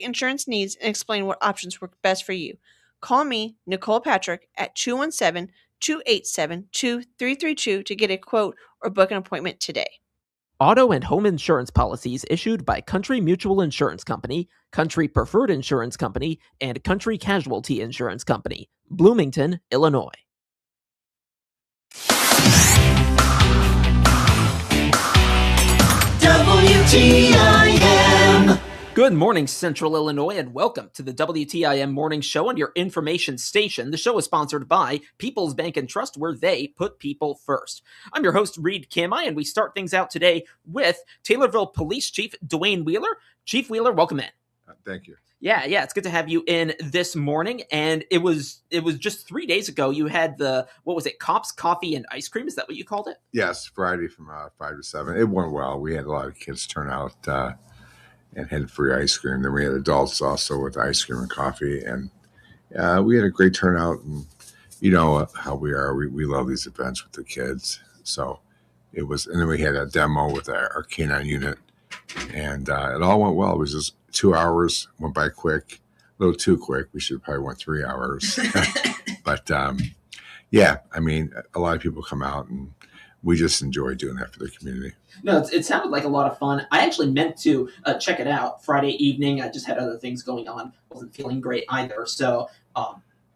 insurance needs and explain what options work best for you. Call me, Nicole Patrick, at 217-287-2332 to get a quote or book an appointment today. Auto and home insurance policies issued by Country Mutual Insurance Company, Country Preferred Insurance Company, and Country Casualty Insurance Company, Bloomington, Illinois. WTIM. Good morning, Central Illinois, and welcome to the WTIM Morning Show on your information station. The show is sponsored by People's Bank and Trust, where they put people first. I'm your host, Reed Kamai, and we start things out today with Taylorville Police Chief Dwayne Wheeler. Chief Wheeler, welcome in. Thank you. Yeah, it's good to have you in this morning. And it was just 3 days ago you had Cops, Coffee, and Ice Cream? Is that what you called it? Yes, Friday from 5 to 7. It went well. We had a lot of kids turn out and had free ice cream. Then we had adults also with ice cream and coffee. And we had a great turnout. And you know how we are. We love these events with the kids. So it was, and then we had a demo with our canine unit. And it all went well. It was just 2 hours, went by quick, a little too quick. We should have probably went 3 hours. But yeah, I mean, a lot of people come out and we just enjoy doing that for the community. No, it sounded like a lot of fun. I actually meant to check it out Friday evening. I just had other things going on. Wasn't feeling great either. So,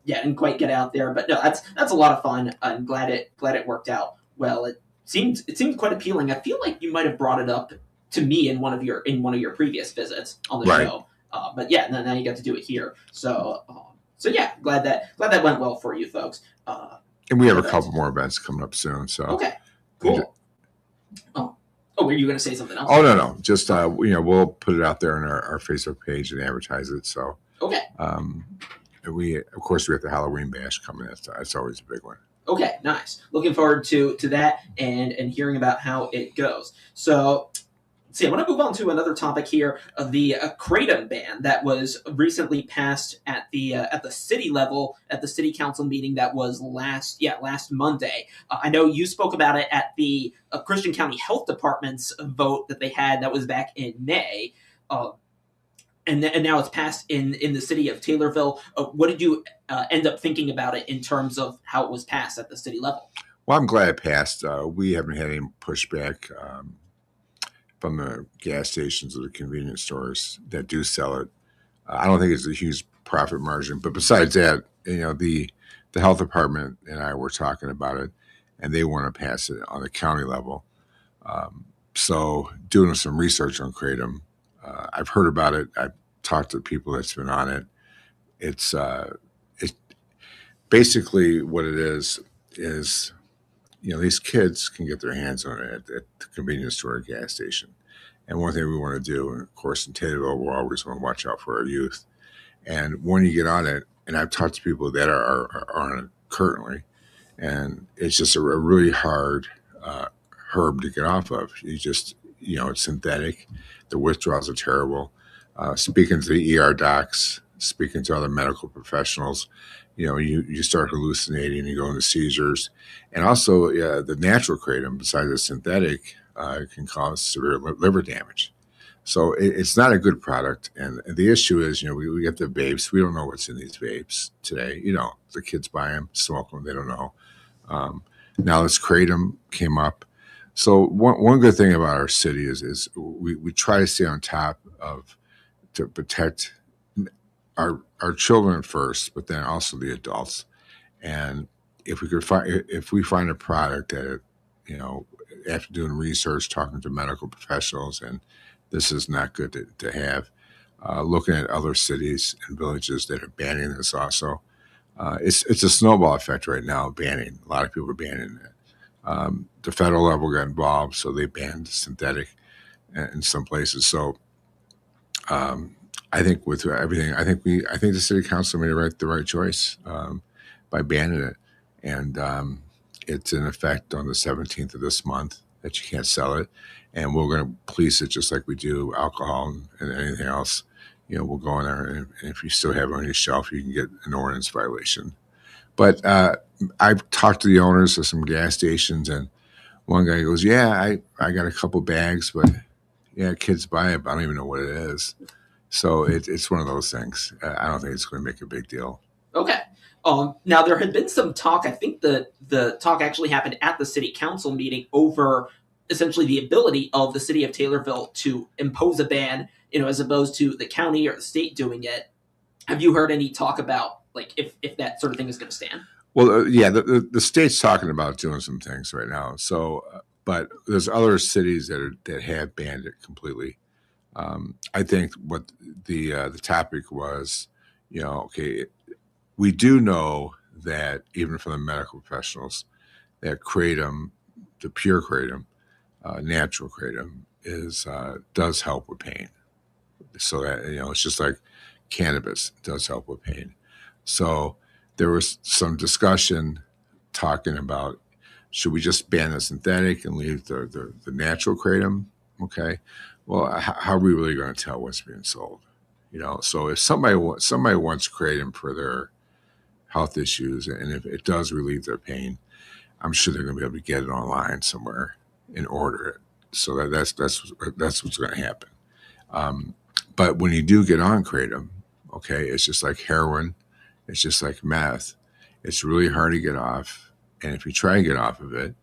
didn't quite get out there. But no, that's a lot of fun. I'm glad it worked out well. It seemed quite appealing. I feel like you might have brought it up to me in one of your previous visits on the show. But yeah, now you got to do it here. So yeah, glad that went well for you folks. And we have a couple more events coming up soon. So okay, cool. Were you going to say something else? Oh no, just we'll put it out there on our Facebook page and advertise it. So okay. We have the Halloween bash coming. That's always a big one. Okay, nice. Looking forward to that and hearing about how it goes. So. See, I want to move on to another topic here, the kratom ban that was recently passed at the city level, at the city council meeting that was last Monday. I know you spoke about it at the Christian County Health Department's vote that they had that was back in May, and now it's passed in the city of Taylorville. What did you end up thinking about it in terms of how it was passed at the city level? Well, I'm glad it passed. We haven't had any pushback from the gas stations or the convenience stores that do sell it. I don't think it's a huge profit margin, but besides that, the health department and I were talking about it, and they want to pass it on the county level. So doing some research on kratom, I've heard about it. I've talked to people that's been on it. It's basically what it is these kids can get their hands on it at the convenience store or gas station. And one thing we want to do, and of course in Taylorville, we always want to watch out for our youth. And when you get on it, and I've talked to people that are on it currently, and it's just a really hard herb to get off of. You just, it's synthetic. The withdrawals are terrible. Speaking to the ER docs, speaking to other medical professionals, you start hallucinating, you go into seizures. And also the natural kratom, besides the synthetic, can cause severe liver damage. So it's not a good product. And the issue is, we get the vapes. We don't know what's in these vapes today. The kids buy them, smoke them, they don't know. Now this kratom came up. So one good thing about our city is we try to stay on top to protect our children first, but then also the adults. And if we find a product that, after doing research, talking to medical professionals, and this is not good to have, looking at other cities and villages that are banning this also, it's a snowball effect right now, banning. A lot of people are banning it. The federal level got involved, so they banned synthetic in some places. So I think with everything, I think the city council made the right choice by banning it, and it's in effect on the 17th of this month that you can't sell it, and we're going to police it just like we do alcohol and anything else. We'll go in there, and if you still have it on your shelf, you can get an ordinance violation. But I've talked to the owners of some gas stations, and one guy goes, "Yeah, I got a couple bags, but yeah, kids buy it, but I don't even know what it is." So it's one of those things. I don't think it's going to make a big deal. Okay. Now there had been some talk. I think the talk actually happened at the city council meeting over essentially the ability of the city of Taylorville to impose a ban, as opposed to the county or the state doing it. Have you heard any talk about like if that sort of thing is going to stand? Well, yeah, the state's talking about doing some things right now. So, but there's other cities that have banned it completely. I think what the topic was, okay, we do know that even from the medical professionals that kratom, the pure kratom, natural kratom, does help with pain. So that it's just like cannabis does help with pain. So there was some discussion talking about should we just ban the synthetic and leave the natural kratom? Okay, well, how are we really going to tell what's being sold? So if somebody wants kratom for their health issues, and if it does relieve their pain, I'm sure they're going to be able to get it online somewhere and order it. So that's what's going to happen. But when you do get on kratom, okay, it's just like heroin, it's just like meth. It's really hard to get off, and if you try to get off of it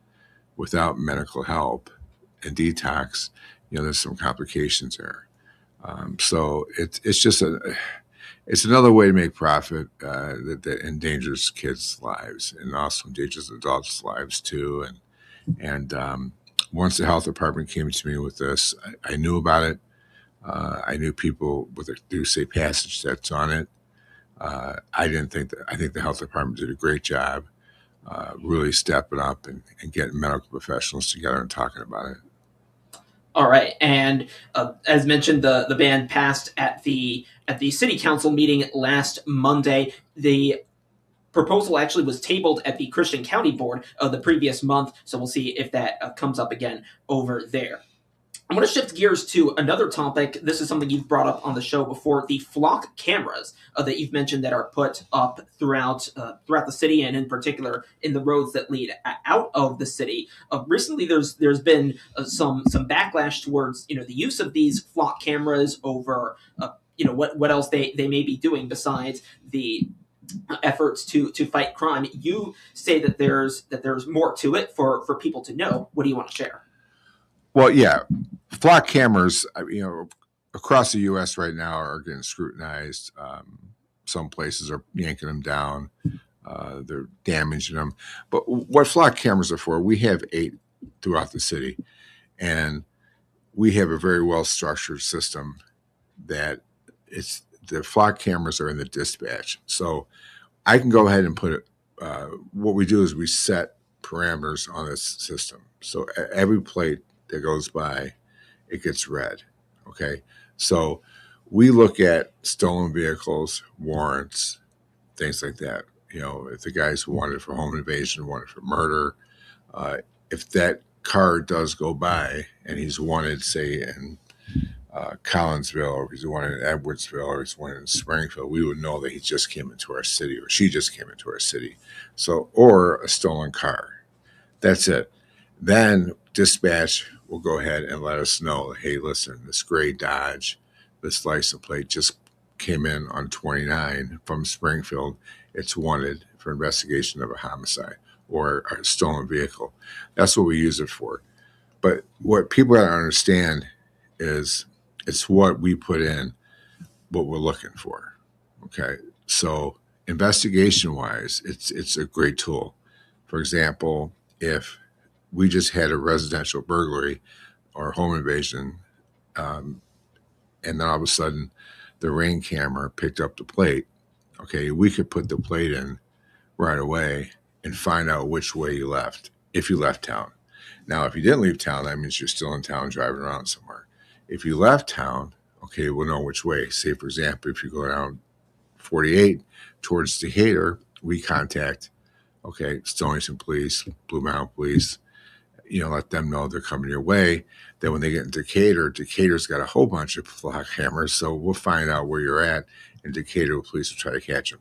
without medical help and detox, there's some complications there. So it's just it's another way to make profit that endangers kids' lives and also endangers adults' lives too. And once the health department came to me with this, I knew about it. I knew people with a do-say passage that's on it. I think the health department did a great job really stepping up and getting medical professionals together and talking about it. All right, and as mentioned, the ban passed at the city council meeting last Monday. The proposal actually was tabled at the Christian County Board the previous month, so we'll see if that comes up again over there. I'm going to shift gears to another topic. This is something you've brought up on the show before: the flock cameras that you've mentioned that are put up throughout the city, and in particular in the roads that lead out of the city. Recently, there's been some backlash towards the use of these flock cameras over what else they may be doing besides the efforts to fight crime. You say that there's more to it for people to know. What do you want to share? Well, yeah, flock cameras, across the U.S. right now are getting scrutinized. Some places are yanking them down. They're damaging them. But what flock cameras are for, we have 8 throughout the city. And we have a very well-structured system that the flock cameras are in the dispatch. So I can go ahead and put it, what we do is we set parameters on this system. So every plate that goes by, it gets read. Okay. So we look at stolen vehicles, warrants, things like that. If the guy's wanted for home invasion, wanted for murder, if that car does go by and he's wanted, say, in Collinsville, or he's wanted in Edwardsville, or he's wanted in Springfield, we would know that he just came into our city or she just came into our city. So, or a stolen car. That's it. Then dispatch will go ahead and let us know, hey, listen, this gray Dodge, this license plate just came in on 29 from Springfield. It's wanted for investigation of a homicide or a stolen vehicle. That's what we use it for. But what people got to understand is it's what we put in, what we're looking for. Okay. So investigation-wise, it's a great tool. For example, if we just had a residential burglary or home invasion, and then all of a sudden the Ring camera picked up the plate, okay, we could put the plate in right away and find out which way you left, if you left town. Now, if you didn't leave town, that means you're still in town driving around somewhere. If you left town, okay, we'll know which way. Say, for example, if you go down 48 towards Decatur, we contact, okay, Stonington Police, Blue Mountain Police, let them know they're coming your way. Then when they get in Decatur's got a whole bunch of flock cameras, so we'll find out where you're at, and Decatur police will try to catch them.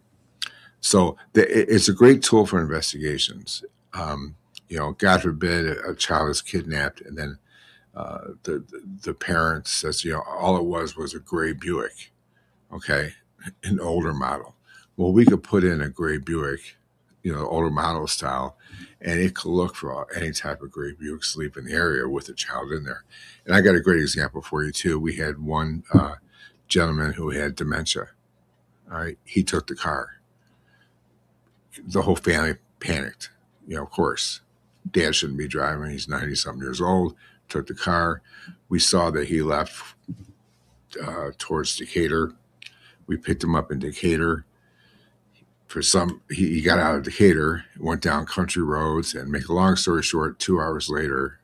So it's a great tool for investigations. God forbid a child is kidnapped, and then the parent says, all it was a gray Buick. okay, an older model. Well, we could put in a gray Buick, older model style, and it could look for any type of gray Buick sleep in the area with a child in there. And I got a great example for you too. We had one gentleman who had dementia. All right, he took the car. The whole family panicked. Of course, Dad shouldn't be driving. He's 90-something years old. Took the car. We saw that he left towards Decatur. We picked him up in Decatur. He got out of Decatur, went down country roads, and make a long story short, 2 hours later,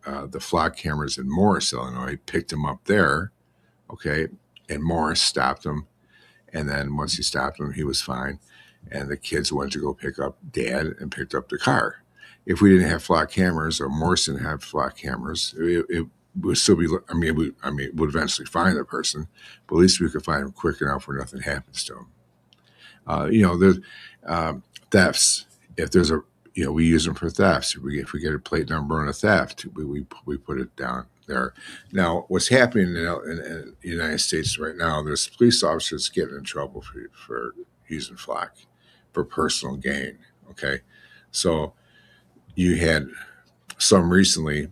the flock cameras in Morris, Illinois, picked him up there. Okay, and Morris stopped him, and then once he stopped him, he was fine. And the kids went to go pick up Dad and picked up the car. If we didn't have flock cameras, or Morris didn't have flock cameras, it would still be. We'd eventually find the person, but at least we could find him quick enough where nothing happens to him. There's thefts. If there's we use them for thefts. If we get a plate number on a theft, we put it down there. Now, what's happening in the United States right now? There's police officers getting in trouble for using flock for personal gain. Okay, so you had some recently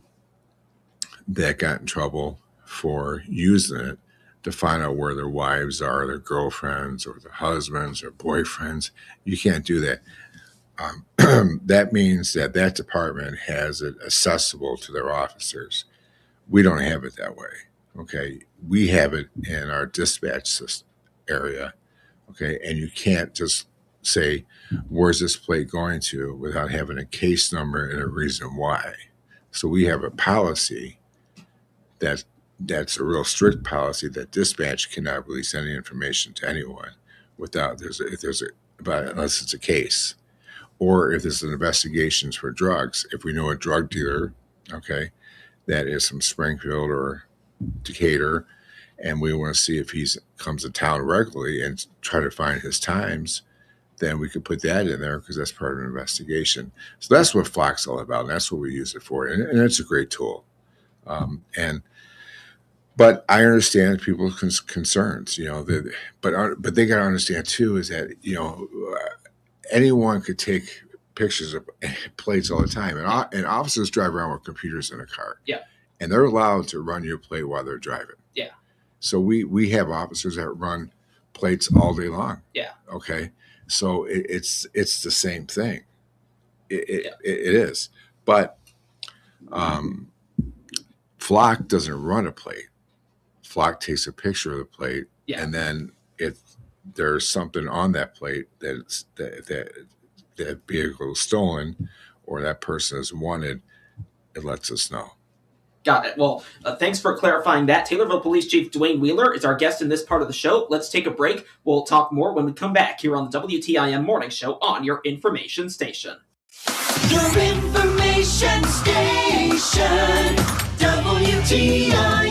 that got in trouble for using it to find out where their wives are, their girlfriends, or their husbands, or boyfriends. You can't do that. That means that department has it accessible to their officers. We don't have it that way. Okay, we have it in our dispatch system area. Okay, and you can't just say, where's this plate going to, without having a case number and a reason why. So we have a policy that's a real strict policy that dispatch cannot release any information to anyone without unless it's a case, or if there's an investigations for drugs. If we know a drug dealer, okay, that is from Springfield or Decatur, and we want to see if he comes to town regularly and try to find his times, then we could put that in there because that's part of an investigation. So that's what Flock's all about, and that's what we use it for, and it's a great tool. But I understand people's concerns, but they got to understand too is that anyone could take pictures of plates all the time, and officers drive around with computers in a car. Yeah, and they're allowed to run your plate while they're driving. Yeah. So we have officers that run plates all day long. Yeah. Okay. So it's the same thing. It is, but Flock doesn't run a plate. Flock takes a picture of the plate, and then if there's something on that plate that vehicle is stolen or that person is wanted, it lets us know. Got it. Well, thanks for clarifying that. Taylorville Police Chief Dwayne Wheeler is our guest in this part of the show. Let's take a break. We'll talk more when we come back here on the WTIM Morning Show on your information station. Your information station, WTIM.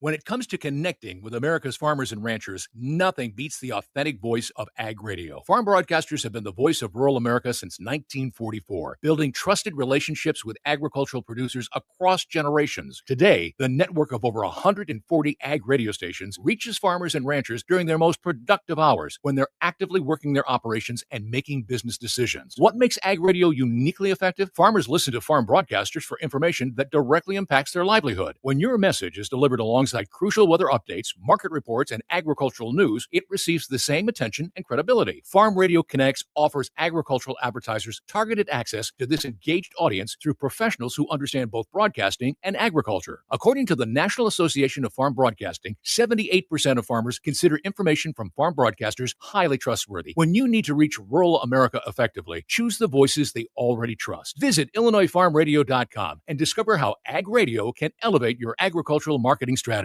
When it comes to connecting with America's farmers and ranchers, nothing beats the authentic voice of Ag Radio. Farm broadcasters have been the voice of rural America since 1944, building trusted relationships with agricultural producers across generations. Today, the network of over 140 Ag radio stations reaches farmers and ranchers during their most productive hours when they're actively working their operations and making business decisions. What makes Ag Radio uniquely effective? Farmers listen to farm broadcasters for information that directly impacts their livelihood. When your message is delivered alongside crucial weather updates, market reports, and agricultural news, it receives the same attention and credibility. Farm Radio Connects offers agricultural advertisers targeted access to this engaged audience through professionals who understand both broadcasting and agriculture. According to the National Association of Farm Broadcasting, 78% of farmers consider information from farm broadcasters highly trustworthy. When you need to reach rural America effectively, choose the voices they already trust. Visit IllinoisFarmRadio.com and discover how Ag Radio can elevate your agricultural marketing strategy.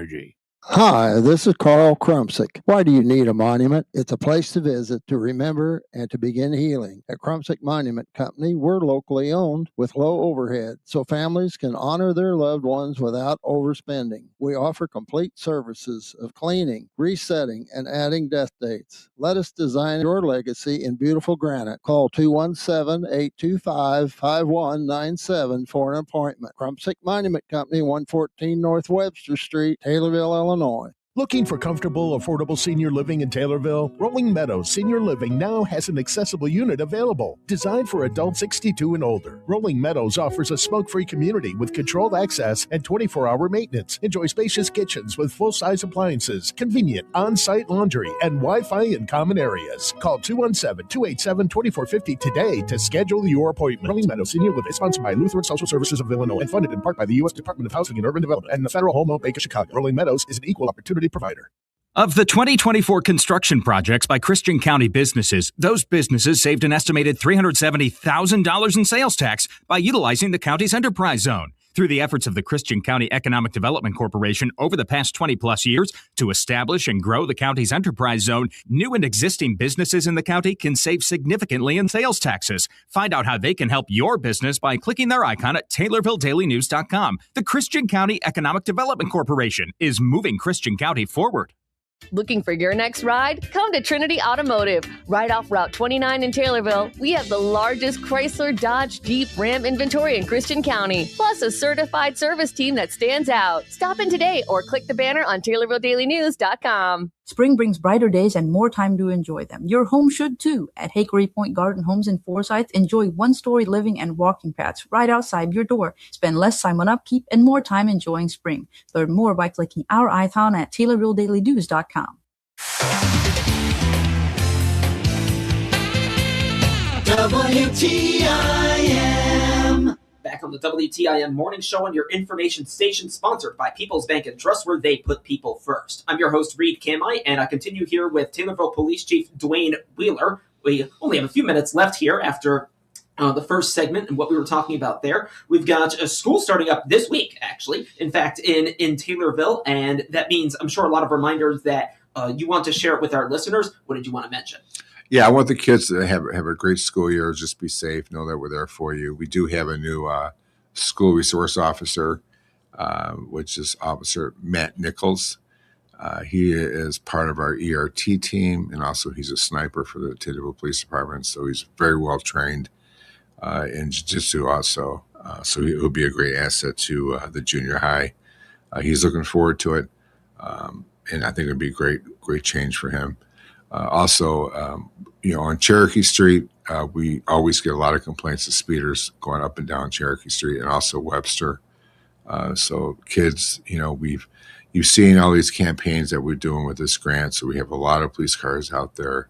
Hi, this is Carl Krumsick. Why do you need a monument? It's a place to visit, to remember, and to begin healing. At Krumsick Monument Company, we're locally owned with low overhead, so families can honor their loved ones without overspending. We offer complete services of cleaning, resetting, and adding death dates. Let us design your legacy in beautiful granite. Call 217-825-5197 for an appointment. Krumsick Monument Company, 114 North Webster Street, Taylorville, Illinois. Looking for comfortable, affordable senior living in Taylorville? Rolling Meadows Senior Living now has an accessible unit available. Designed for adults 62 and older, Rolling Meadows offers a smoke-free community with controlled access and 24-hour maintenance. Enjoy spacious kitchens with full-size appliances, convenient on-site laundry, and Wi-Fi in common areas. Call 217-287-2450 today to schedule your appointment. Rolling Meadows Senior Living is sponsored by Lutheran Social Services of Illinois and funded in part by the U.S. Department of Housing and Urban Development and the Federal Home Loan Bank of Chicago. Rolling Meadows is an equal opportunity provider. Of the 2024 construction projects by Christian County businesses, those businesses saved an estimated $370,000 in sales tax by utilizing the county's enterprise zone. Through the efforts of the Christian County Economic Development Corporation over the past 20-plus years to establish and grow the county's enterprise zone, new and existing businesses in the county can save significantly in sales taxes. Find out how they can help your business by clicking their icon at TaylorvilleDailyNews.com. The Christian County Economic Development Corporation is moving Christian County forward. Looking for your next ride? Come to Trinity Automotive. Right off Route 29 in Taylorville, we have the largest Chrysler, Dodge, Jeep, Ram inventory in Christian County, plus a certified service team that stands out. Stop in today or click the banner on TaylorvilleDailyNews.com. Spring brings brighter days and more time to enjoy them. Your home should too. At Hickory Point Garden Homes in Forsyth, enjoy one-story living and walking paths right outside your door. Spend less time on upkeep and more time enjoying spring. Learn more by clicking our icon at TaylorvilleDailyNews.com. WTIM. Back on the WTIM Morning Show on your information station, sponsored by People's Bank and Trust, where they put people first. I'm your host, Reed Kamai, and I continue here with Taylorville Police Chief Dwayne Wheeler. We only have a few minutes left here after the first segment and what we were talking about there. We've got a school starting up this week, actually, in fact, in Taylorville, and that means I'm sure a lot of reminders that you want to share it with our listeners. What did you want to mention? Yeah, I want the kids to have a great school year. Just be safe. Know that we're there for you. We do have a new school resource officer, which is Officer Matt Nichols. He is part of our ERT team, and also he's a sniper for the Taylorville Police Department. So he's very well trained in jiu-jitsu also. So he'll be a great asset to the junior high. He's looking forward to it, and I think it'll be a great change for him. Also, on Cherokee Street, we always get a lot of complaints of speeders going up and down Cherokee Street, and also Webster. So kids, you've seen all these campaigns that we're doing with this grant. So we have a lot of police cars out there.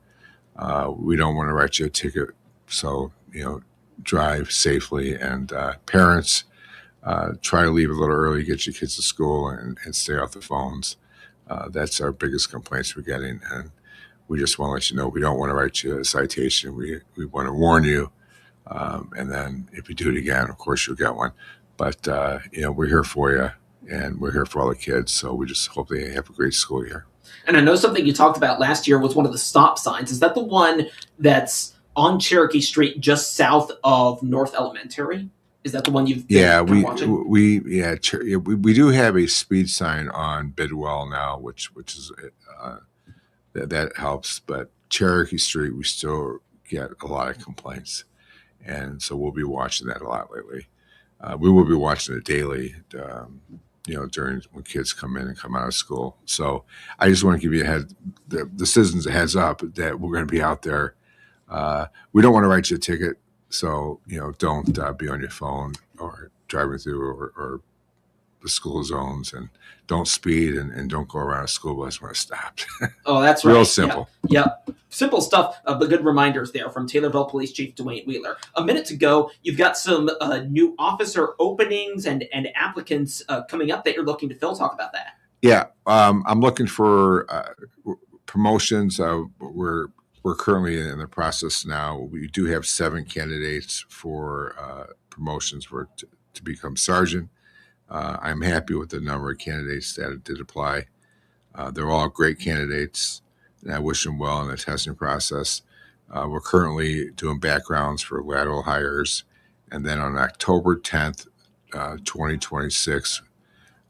We don't want to write you a ticket. So, drive safely, and parents, try to leave a little early, get your kids to school, and stay off the phones. That's our biggest complaints we're getting. And we just want to let you know we don't want to write you a citation. We want to warn you. And then if you do it again, of course, you'll get one. But, we're here for you, and we're here for all the kids. So we just hope they have a great school year. And I know something you talked about last year was one of the stop signs. Is that the one that's on Cherokee Street just south of North Elementary? Is that the one you've been watching? We do have a speed sign on Bidwell now, which is that helps. But Cherokee Street, we still get a lot of complaints, and so we'll be watching that a lot lately. We will be watching it daily, during when kids come in and come out of school. So I just want to give you the citizens a heads up that we're going to be out there. We don't want to write you a ticket, so don't be on your phone or driving through or the school zones, and don't speed and don't go around a school bus when it's stopped. Oh, that's right. Real simple. Yep. Simple stuff, but good reminders there from Taylorville Police Chief Dwayne Wheeler. A minute to go. You've got some new officer openings and applicants coming up that you're looking to fill. Talk about that. Yeah, I'm looking for promotions. We're currently in the process now. We do have 7 candidates for promotions to become sergeant. I'm happy with the number of candidates that did apply. They're all great candidates, and I wish them well in the testing process. We're currently doing backgrounds for lateral hires, and then on October 10th, 2026,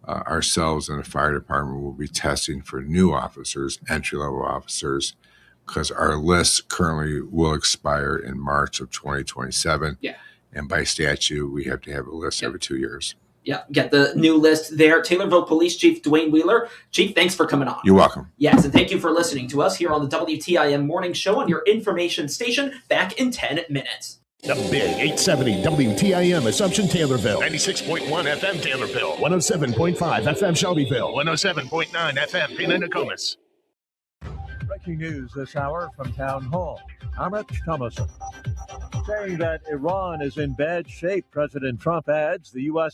ourselves and the fire department will be testing for new officers, entry-level officers, because our list currently will expire in March of 2027. Yeah. And by statute, we have to have a list every 2 years. Yeah, get the new list there. Taylorville Police Chief Dwayne Wheeler. Chief, thanks for coming on. You're welcome. Yes, and thank you for listening to us here on the WTIM Morning Show on your information station. Back in 10 minutes. The Big 870 WTIM Assumption Taylorville. 96.1 FM Taylorville. 107.5 FM Shelbyville. 107.9 FM Pena Nokomis. Breaking news this hour from Town Hall. I'm Rich Thomason. Saying that Iran is in bad shape, President Trump adds the U.S.